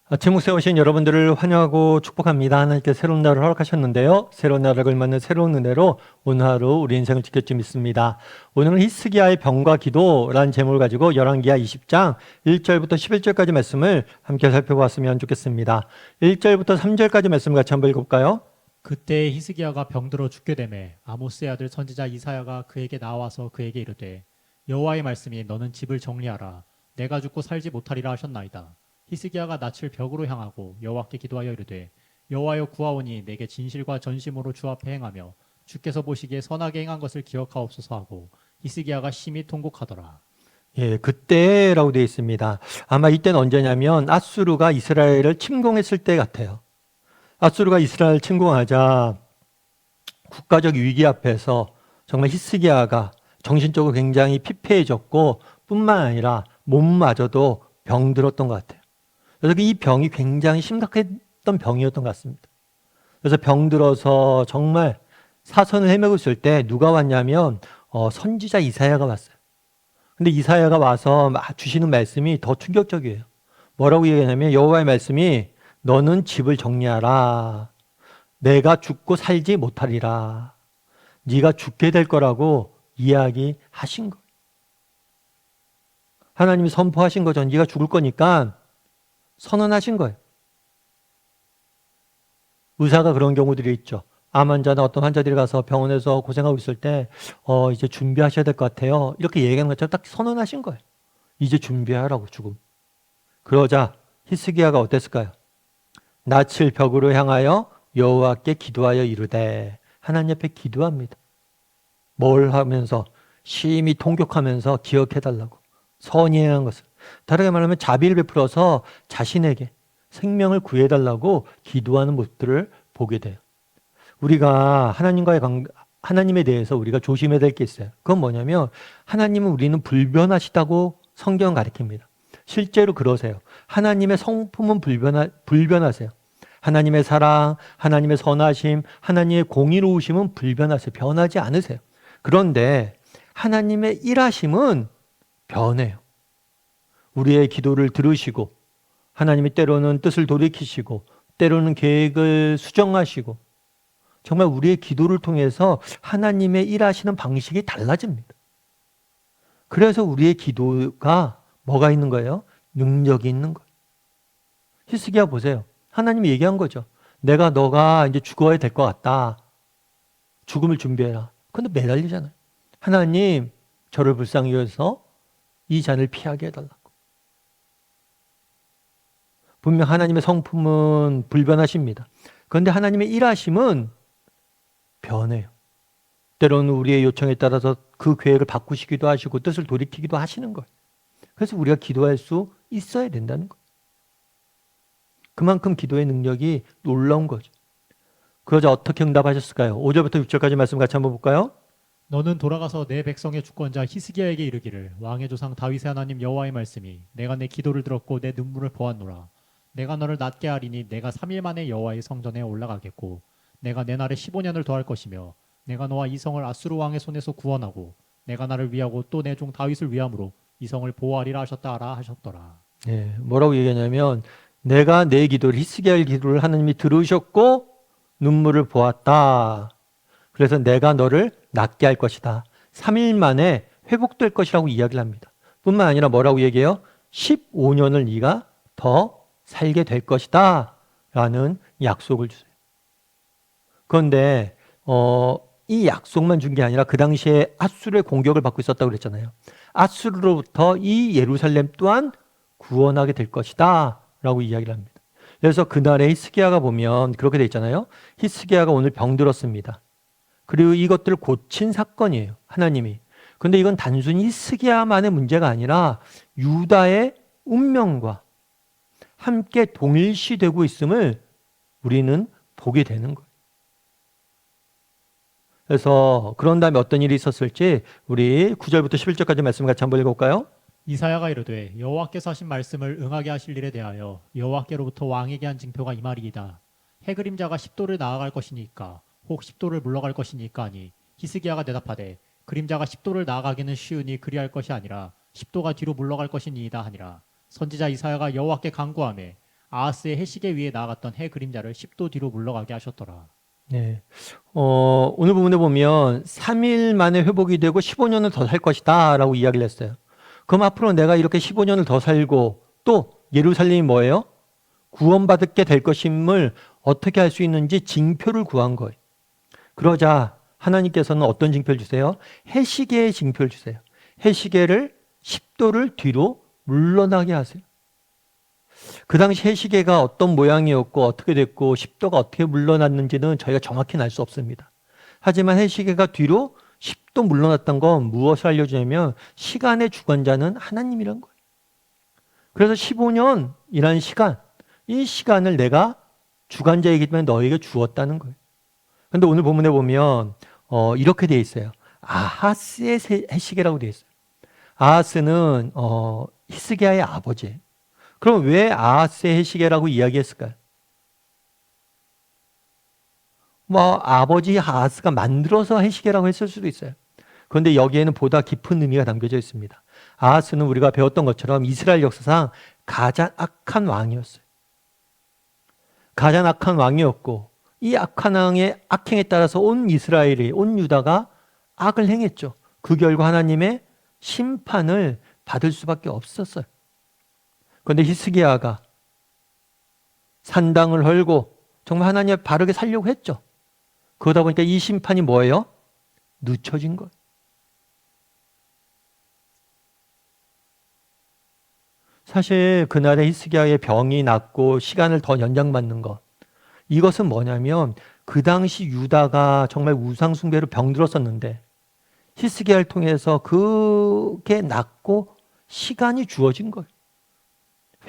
아침 묵세 오신 여러분들을 환영하고 축복합니다. 하나님께 새로운 날을 허락하셨는데요. 새로운 날을 걸맞는 새로운 은혜로 오늘 하루 우리 인생을 지켰지 믿습니다. 오늘은 히스기야의 병과 기도라는 제목을 가지고 열왕기하 20장 1절부터 11절까지 말씀을 함께 살펴보았으면 좋겠습니다. 1절부터 3절까지 말씀을 같이 한번 읽어볼까요? 그때 히스기야가 병들어 죽게 되매 아모스의 아들 선지자 이사야가 그에게 나와서 그에게 이르되 여호와의 말씀이 너는 집을 정리하라 내가 죽고 살지 못하리라 하셨나이다. 히스기야가 낯을 벽으로 향하고 여호와께 기도하여 이르되 여호와여 구하오니 내게 진실과 전심으로 주 앞에 행하며 주께서 보시기에 선하게 행한 것을 기억하옵소서 하고 히스기야가 심히 통곡하더라. 예, 그때라고 되어 있습니다. 아마 이때는 언제냐면 아수르가 이스라엘을 침공했을 때 같아요. 아수르가 이스라엘 침공하자 국가적 위기 앞에서 정말 히스기야가 정신적으로 굉장히 피폐해졌고 뿐만 아니라 몸마저도 병들었던 것 같아요. 그래서 이 병이 굉장히 심각했던 병이었던 것 같습니다. 그래서 병들어서 정말 사선을 헤매고 있을 때 누가 왔냐면 선지자 이사야가 왔어요. 근데 이사야가 와서 주시는 말씀이 더 충격적이에요. 뭐라고 얘기하냐면 여호와의 말씀이 너는 집을 정리하라. 내가 죽고 살지 못하리라. 네가 죽게 될 거라고 이야기하신 거예요. 하나님이 선포하신 거죠. 네가 죽을 거니까 선언하신 거예요. 의사가 그런 경우들이 있죠. 암 환자나 어떤 환자들이 가서 병원에서 고생하고 있을 때 이제 준비하셔야 될 것 같아요. 이렇게 얘기하는 것처럼 딱 선언하신 거예요. 이제 준비하라고 죽음. 그러자 히스기야가 어땠을까요? 낯을 벽으로 향하여 여호와께 기도하여 이르되 하나님 앞에 기도합니다. 뭘 하면서 심히 통곡하면서 기억해달라고 선히 행한 것을 다르게 말하면 자비를 베풀어서 자신에게 생명을 구해달라고 기도하는 모습들을 보게 돼요. 우리가 하나님에 대해서 우리가 조심해야 될 게 있어요. 그건 뭐냐면 하나님은 우리는 불변하시다고 성경은 가르칩니다. 실제로 그러세요. 하나님의 성품은 불변하세요. 하나님의 사랑, 하나님의 선하심, 하나님의 공의로우심은 불변하세요. 변하지 않으세요. 그런데 하나님의 일하심은 변해요. 우리의 기도를 들으시고 하나님이 때로는 뜻을 돌이키시고 때로는 계획을 수정하시고 정말 우리의 기도를 통해서 하나님의 일하시는 방식이 달라집니다. 그래서 우리의 기도가 뭐가 있는 거예요? 능력이 있는 거예요. 히스기야 보세요. 하나님이 얘기한 거죠. 너가 이제 죽어야 될 것 같다. 죽음을 준비해라. 근데 매달리잖아요. 하나님, 저를 불쌍히 여겨서 이 잔을 피하게 해달라고. 분명 하나님의 성품은 불변하십니다. 그런데 하나님의 일하심은 변해요. 때로는 우리의 요청에 따라서 그 계획을 바꾸시기도 하시고 뜻을 돌이키기도 하시는 거예요. 그래서 우리가 기도할 수 있어야 된다는 거예요. 그만큼 기도의 능력이 놀라운 거죠. 그러자 어떻게 응답하셨을까요? 5절부터 6절까지 말씀 같이 한번 볼까요? 너는 돌아가서 내 백성의 주권자 히스기야에게 이르기를 왕의 조상 다윗의 하나님 여호와의 말씀이 내가 내 기도를 들었고 내 눈물을 보았노라. 내가 너를 낫게 하리니 내가 3일 만에 여호와의 성전에 올라가겠고 내가 내 날에 15년을 더할 것이며 내가 너와 이 성을 아수르 왕의 손에서 구원하고 내가 나를 위하고 또 내 종 다윗을 위함으로 이 성을 보호하리라 하셨다라 하셨더라. 네, 뭐라고 얘기하냐면 내가 내 기도를 히스기야의 기도를 하나님이 들으셨고 눈물을 보았다. 그래서 내가 너를 낫게 할 것이다. 3일 만에 회복될 것이라고 이야기를 합니다. 뿐만 아니라 뭐라고 얘기해요? 15년을 네가 더 살게 될 것이다. 라는 약속을 주세요. 그런데 이 약속만 준 게 아니라 그 당시에 아수르의 공격을 받고 있었다고 그랬잖아요. 아수르로부터 이 예루살렘 또한 구원하게 될 것이다. 라고 이야기를 합니다. 그래서 그날에 히스기야가 보면 그렇게 돼 있잖아요. 히스기야가 오늘 병들었습니다. 그리고 이것들을 고친 사건이에요. 하나님이. 근데 이건 단순히 히스기야만의 문제가 아니라 유다의 운명과 함께 동일시되고 있음을 우리는 보게 되는 거예요. 그래서 그런 다음에 어떤 일이 있었을지 우리 9절부터 11절까지 말씀 같이 한번 읽어볼까요? 이사야가 이르되 여호와께서 하신 말씀을 응하게 하실 일에 대하여 여호와께로부터 왕에게 한 징표가 이 말이이다. 해 그림자가 10도를 나아갈 것이니까 혹 10도를 물러갈 것이니까 하니 히스기야가 대답하되 그림자가 10도를 나아가기는 쉬우니 그리할 것이 아니라 10도가 뒤로 물러갈 것이니이다 하니라. 선지자 이사야가 여호와께 간구하매 아하스의 해시계 위에 나아갔던 해 그림자를 10도 뒤로 물러가게 하셨더라. 네. 오늘 부분에 보면 3일 만에 회복이 되고 15년을 더 살 것이다 라고 이야기를 했어요. 그럼 앞으로 내가 이렇게 15년을 더 살고 또 예루살렘이 뭐예요? 구원받게 될 것임을 어떻게 할 수 있는지 징표를 구한 거예요. 그러자 하나님께서는 어떤 징표를 주세요? 해시계의 징표를 주세요. 해시계를 10도를 뒤로 물러나게 하세요. 그 당시 해시계가 어떤 모양이었고 어떻게 됐고 10도가 어떻게 물러났는지는 저희가 정확히 알 수 없습니다. 하지만 해시계가 뒤로 10도 물러났던 건 무엇을 알려주냐면 시간의 주관자는 하나님이란 거예요. 그래서 15년이라는 시간, 이 시간을 내가 주관자이기 때문에 너에게 주었다는 거예요. 그런데 오늘 본문에 보면 이렇게 돼 있어요. 아하스의 해시계라고 돼 있어요. 아하스는 히스기야의 아버지예요. 그럼 왜 아하스의 해시계라고 이야기했을까요? 뭐 아버지 아하스가 만들어서 해시계라고 했을 수도 있어요. 그런데 여기에는 보다 깊은 의미가 담겨져 있습니다. 아하스는 우리가 배웠던 것처럼 이스라엘 역사상 가장 악한 왕이었어요. 가장 악한 왕이었고 이 악한 왕의 악행에 따라서 온 이스라엘이, 온 유다가 악을 행했죠. 그 결과 하나님의 심판을 받을 수밖에 없었어요. 그런데 히스기야가 산당을 헐고 정말 하나님 바르게 살려고 했죠. 그러다 보니까 이 심판이 뭐예요? 늦춰진 거예요. 사실 그날에 히스기야의 병이 낫고 시간을 더 연장받는 것, 이것은 뭐냐면 그 당시 유다가 정말 우상 숭배로 병들었었는데 히스기야를 통해서 그게 낫고 시간이 주어진 거예요.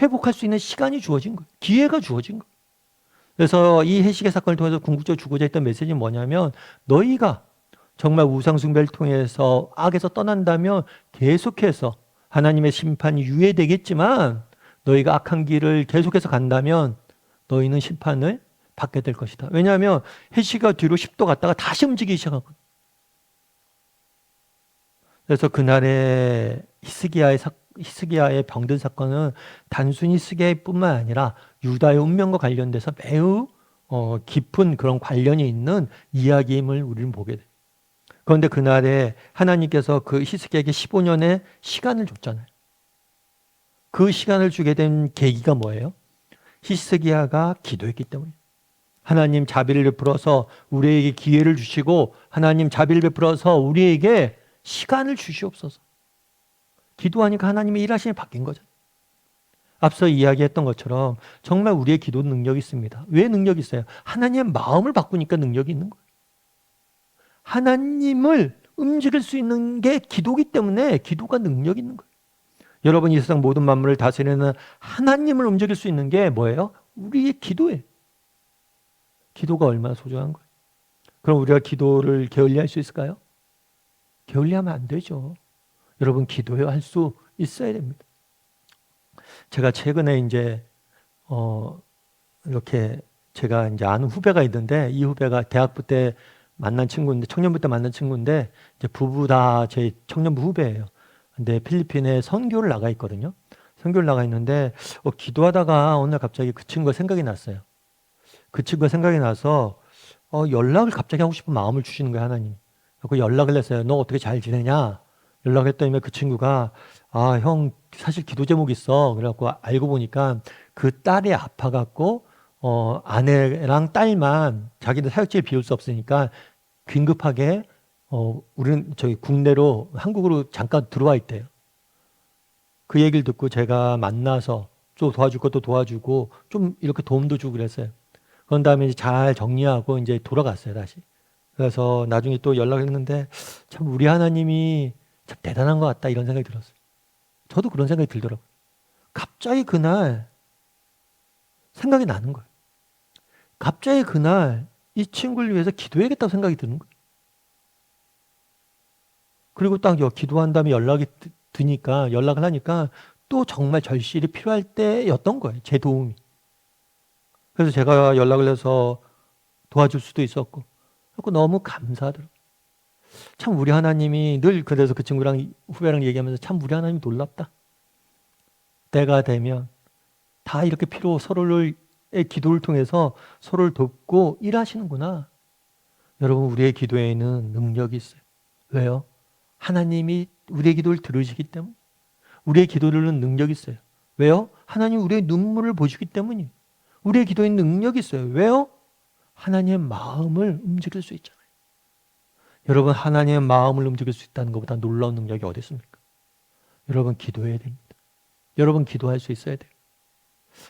회복할 수 있는 시간이 주어진 거예요. 기회가 주어진 거예요. 그래서 이 해시계 사건을 통해서 궁극적으로 주고자 했던 메시지는 뭐냐면 너희가 정말 우상 숭배를 통해서 악에서 떠난다면 계속해서 하나님의 심판이 유예되겠지만 너희가 악한 길을 계속해서 간다면 너희는 심판을 받게 될 것이다. 왜냐하면 해시가 뒤로 10도 갔다가 다시 움직이기 시작하거든요. 그래서 그날의 히스기야의 병든 사건은 단순히 히스기야뿐만 아니라 유다의 운명과 관련돼서 매우 깊은 그런 관련이 있는 이야기임을 우리는 보게 돼요. 그런데 그날에 하나님께서 그 히스기야에게 15년의 시간을 줬잖아요. 그 시간을 주게 된 계기가 뭐예요? 히스기야가 기도했기 때문이에요. 하나님 자비를 베풀어서 우리에게 기회를 주시고 하나님 자비를 베풀어서 우리에게 시간을 주시옵소서. 기도하니까 하나님의 일하심이 바뀐 거죠. 앞서 이야기했던 것처럼 정말 우리의 기도 능력이 있습니다. 왜 능력이 있어요? 하나님의 마음을 바꾸니까 능력이 있는 거예요. 하나님을 움직일 수 있는 게 기도기 때문에 기도가 능력이 있는 거예요. 여러분 이 세상 모든 만물을 다스리는 하나님을 움직일 수 있는 게 뭐예요? 우리의 기도예요. 기도가 얼마나 소중한 거예요. 그럼 우리가 기도를 게을리할 수 있을까요? 게을리하면 안 되죠. 여러분 기도할 수 있어야 됩니다. 제가 최근에 이제 이렇게 제가 이제 아는 후배가 있는데 이 후배가 대학부 때 만난 친구인데 청년부 때 만난 친구인데 이제 부부 다 제 청년부 후배예요. 근데 필리핀에 선교를 나가 있거든요. 선교를 나가 있는데 기도하다가 어느 날 갑자기 그 친구가 생각이 났어요. 그 친구가 생각이 나서 연락을 갑자기 하고 싶은 마음을 주시는 거예요, 하나님. 그래서 연락을 했어요. 너 어떻게 잘 지내냐? 연락을 했더니 그 친구가 형 사실 기도 제목 있어. 그래갖고 알고 보니까 그 딸이 아파갖고 아내랑 딸만 자기들 사역지를 비울 수 없으니까 긴급하게 우리는 저기 국내로 한국으로 잠깐 들어와 있대요. 그 얘기를 듣고 제가 만나서 좀 도와줄 것도 도와주고 좀 이렇게 도움도 주고 그랬어요. 그런 다음에 이제 잘 정리하고 이제 돌아갔어요, 다시. 그래서 나중에 또 연락을 했는데 참 우리 하나님이 참 대단한 것 같다 이런 생각이 들었어요. 저도 그런 생각이 들더라고요. 갑자기 그날 생각이 나는 거예요. 갑자기 그날 이 친구를 위해서 기도해야겠다고 생각이 드는 거예요. 그리고 딱 기도한 다음에 연락을 하니까 또 정말 절실히 필요할 때였던 거예요. 제 도움이. 그래서 제가 연락을 해서 도와줄 수도 있었고 너무 감사하더라고요. 참 우리 하나님이 늘 그래서 그 친구랑 후배랑 얘기하면서 참 우리 하나님이 놀랍다. 때가 되면 다 이렇게 서로의 기도를 통해서 서로를 돕고 일하시는구나. 여러분, 우리의 기도에는 능력이 있어요. 왜요? 하나님이 우리의 기도를 들으시기 때문에. 우리의 기도들은 능력이 있어요. 왜요? 하나님 우리의 눈물을 보시기 때문이에요. 우리의 기도에 능력이 있어요. 왜요? 하나님의 마음을 움직일 수 있잖아요. 여러분, 하나님의 마음을 움직일 수 있다는 것보다 놀라운 능력이 어디 있습니까? 여러분, 기도해야 됩니다. 여러분, 기도할 수 있어야 돼요.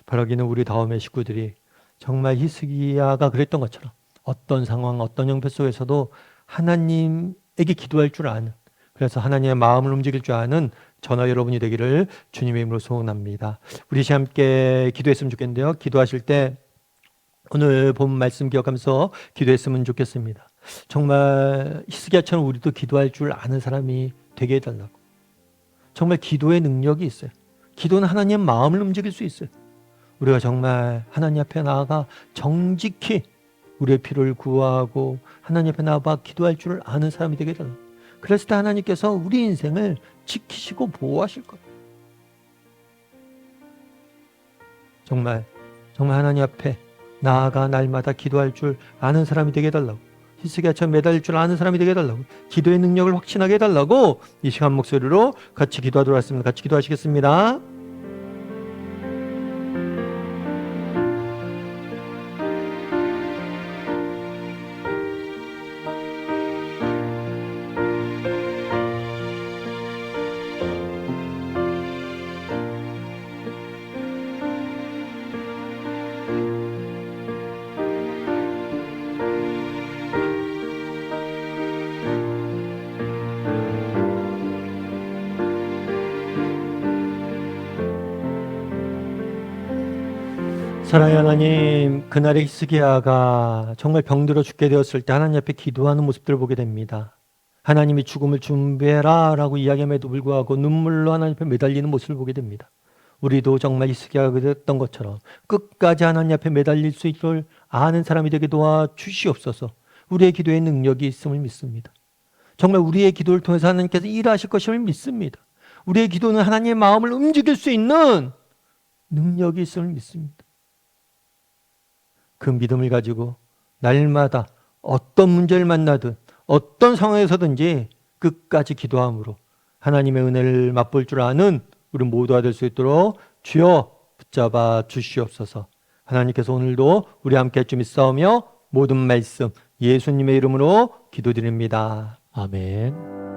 바라기는 우리 다음의 식구들이 정말 히스기야가 그랬던 것처럼 어떤 상황, 어떤 형편 속에서도 하나님에게 기도할 줄 아는, 그래서 하나님의 마음을 움직일 줄 아는 저나 여러분이 되기를 주님의 이름으로 소원합니다. 우리 함께 기도했으면 좋겠는데요. 기도하실 때 오늘 본 말씀 기억하면서 기도했으면 좋겠습니다. 정말 히스기야처럼 우리도 기도할 줄 아는 사람이 되게 해달라고. 정말 기도의 능력이 있어요. 기도는 하나님의 마음을 움직일 수 있어요. 우리가 정말 하나님 앞에 나아가 정직히 우리의 필요를 구하고 하나님 앞에 나아가 기도할 줄 아는 사람이 되게 해달라고. 그랬을 때 하나님께서 우리 인생을 지키시고 보호하실 거예요. 정말 하나님 앞에 나아가 날마다 기도할 줄 아는 사람이 되게 해달라고. 히스기야처럼 매달릴 줄 아는 사람이 되게 해달라고. 기도의 능력을 확신하게 해달라고 이 시간 목소리로 같이 기도하도록 하겠습니다. 같이 기도하시겠습니다. 사랑의 하나님, 그날의 히스기야가 정말 병들어 죽게 되었을 때 하나님 앞에 기도하는 모습들을 보게 됩니다. 하나님이 죽음을 준비해라 라고 이야기함에도 불구하고 눈물로 하나님 앞에 매달리는 모습을 보게 됩니다. 우리도 정말 히스기야가 됐던 것처럼 끝까지 하나님 앞에 매달릴 수 있도록 아는 사람이 되게 도와주시옵소서. 우리의 기도에 능력이 있음을 믿습니다. 정말 우리의 기도를 통해서 하나님께서 일하실 것임을 믿습니다. 우리의 기도는 하나님의 마음을 움직일 수 있는 능력이 있음을 믿습니다. 그 믿음을 가지고 날마다 어떤 문제를 만나든 어떤 상황에서든지 끝까지 기도함으로 하나님의 은혜를 맛볼 줄 아는 우리 모두가 될 수 있도록 주여 붙잡아 주시옵소서. 하나님께서 오늘도 우리 함께 할 줄 믿사오며 모든 말씀 예수님의 이름으로 기도드립니다. 아멘.